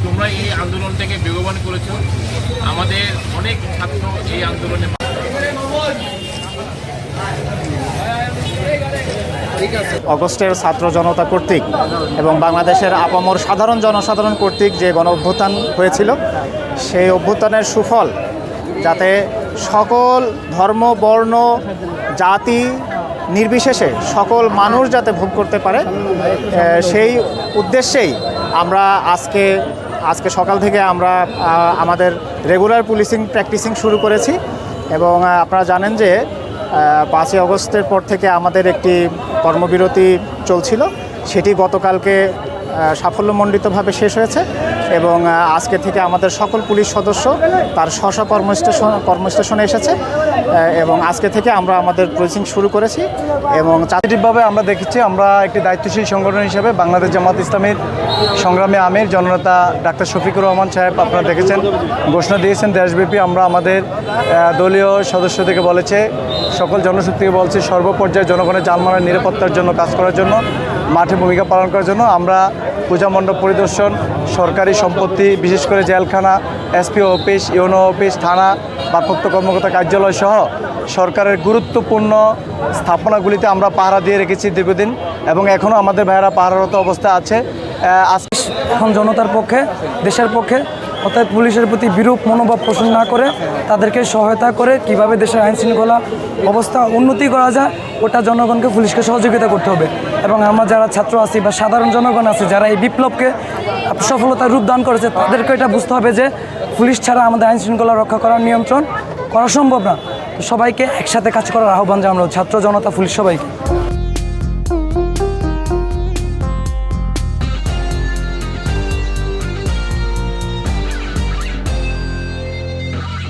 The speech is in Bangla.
তোমরা এই আন্দোলনটাকে বেগবান করেছো। আমাদের অনেক ছাত্র এই আন্দোলনে অগস্টের ছাত্র জনতা কর্তৃক এবং বাংলাদেশের আপামর সাধারণ জনসাধারণ কর্তৃক যে গণ অভ্যুত্থান হয়েছিল, সেই অভ্যুত্থানের সুফল যাতে সকল ধর্ম, বর্ণ, জাতি নির্বিশেষে সকল মানুষ যাতে ভোগ করতে পারে, সেই উদ্দেশ্যেই আমরা আজকে সকাল থেকে আমরা আমাদের রেগুলার পুলিশিং প্র্যাকটিসিং শুরু করেছি। এবং আপনারা জানেন যে 5ই আগস্টের পর থেকে আমাদের একটি কর্মবিরতি চলছিল, সেটি গতকালকে সাফল্যমণ্ডিতভাবে শেষ হয়েছে এবং আজকে থেকে আমাদের সকল পুলিশ সদস্য তার স্ব কর্মস্টেশনে এসেছে এবং আজকে থেকে আমরা আমাদের পুলিশিং শুরু করেছি। এবং পজিটিভভাবে আমরা দেখেছি, আমরা একটি দায়িত্বশীল সংগঠন হিসেবে বাংলাদেশ জামাত ইসলামীর সংগ্রামী আমির জননেতা ডাক্তার শফিকুর রহমান সাহেব আপনারা দেখেছেন ঘোষণা দিয়েছেন দেশব্যাপী। আমরা আমাদের দলীয় সদস্যদেরকে বলেছে, সকল জনশক্তিকে বলছে সর্বপর্যায়ে জনগণের জানমালের নিরাপত্তার জন্য কাজ করার জন্য, মাঠে ভূমিকা পালন করার জন্য। আমরা পূজা মণ্ডপ পরিদর্শন, সরকারি সম্পত্তি বিশেষ করে জেলখানা, এসপি অফিস, ইউনো অফিস, থানা, ভারপ্রাপ্ত কর্মকর্তা কার্যালয় সহ সরকারের গুরুত্বপূর্ণ স্থাপনাগুলিতে আমরা পাহারা দিয়ে রেখেছি দীর্ঘদিন এবং এখনও আমাদের ভাইয়েরা পাহারারত অবস্থায় আছে। এখন জনতার পক্ষে, দেশের পক্ষে, অর্থাৎ পুলিশের প্রতি বিরূপ মনোভাব পোষণ না করে তাদেরকে সহায়তা করে কিভাবে দেশের আইন শৃঙ্খলা অবস্থা উন্নতি করা যায়, ওটা জনগণকে পুলিশকে সহযোগিতা করতে হবে। এবং আমরা যারা ছাত্র আছি বা সাধারণ জনগণ আছে যারা এই বিপ্লবকে সফলতার রূপদান করেছে, তাদেরকে এটা বুঝতে হবে যে পুলিশ ছাড়া আমাদের আইন শৃঙ্খলা রক্ষা করার নিয়ন্ত্রণ করা সম্ভব না। সবাইকে একসাথে কাজ করার আহ্বান জানানো ছাত্র জনতা পুলিশ সবাইকে।